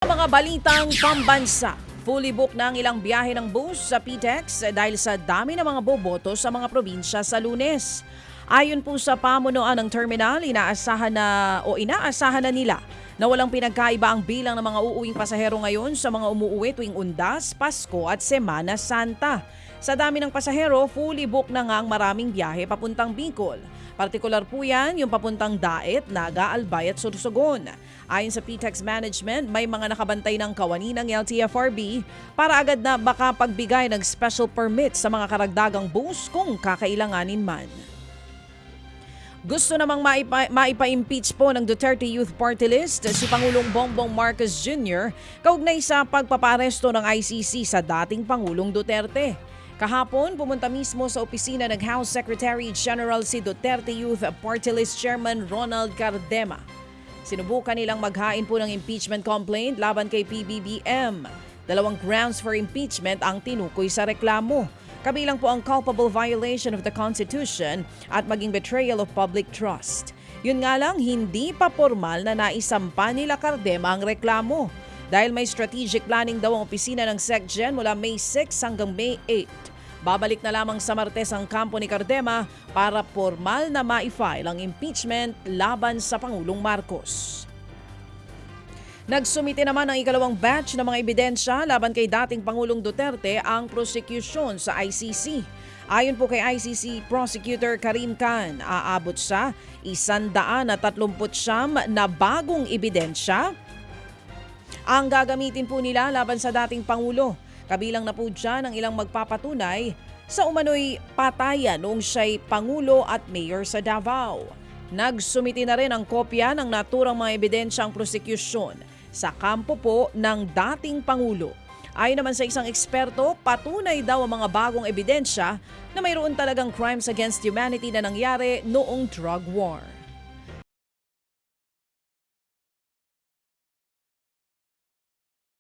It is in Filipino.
Mga balitang pambansa. Fully booked na ang ilang biyahe ng bus sa PTEX dahil sa dami ng mga boboto sa mga probinsya sa Lunes. Ayon po sa pamunuan ng terminal, inaasahan na nila na walang pinagkaiba ang bilang ng mga uuwing pasahero ngayon sa mga umuuwi tuwing Undas, Pasko at Semana Santa. Sa dami ng pasahero, fully booked na nga ang maraming biyahe papuntang Bicol. Partikular po yan yung papuntang Daet, Naga, Albay at Sorsogon. Ayon sa PTEX Management, may mga nakabantay ng kawani ng LTFRB para agad na baka pagbigay ng special permit sa mga karagdagang bus kung kakailanganin man. Gusto namang maipa-impeach po ng Duterte Youth Party List si Pangulong Bongbong Marcos Jr. kaugnay sa pagpaparesto ng ICC sa dating Pangulong Duterte. Kahapon, pumunta mismo sa opisina ng House Secretary General si Duterte Youth Party List Chairman Ronald Cardema. Sinubukan nilang maghain po ng impeachment complaint laban kay PBBM. 2 grounds for impeachment ang tinukoy sa reklamo. Kabilang po ang culpable violation of the Constitution at maging betrayal of public trust. Yun nga lang, hindi pa formal na naisampa nila Cardema ang reklamo. Dahil may strategic planning daw ang opisina ng SecGen mula May 6 hanggang May 8. Babalik na lamang sa Martes ang kampo ni Cardema para formal na ma-file ang impeachment laban sa Pangulong Marcos. Nagsumite naman ang ikalawang batch ng mga ebidensya laban kay dating Pangulong Duterte ang prosecution sa ICC. Ayon po kay ICC Prosecutor Karim Khan, aabot sa 139 na bagong ebidensya ang gagamitin po nila laban sa dating Pangulo. Kabilang na po dyan ang ilang magpapatunay sa umano'y patayan noong siya'y Pangulo at Mayor sa Davao. Nagsumiti na rin ang kopya ng naturang mga ebidensya ang prosecution sa kampo po ng dating Pangulo. Ayon naman sa isang eksperto, patunay daw ang mga bagong ebidensya na mayroon talagang crimes against humanity na nangyari noong drug war.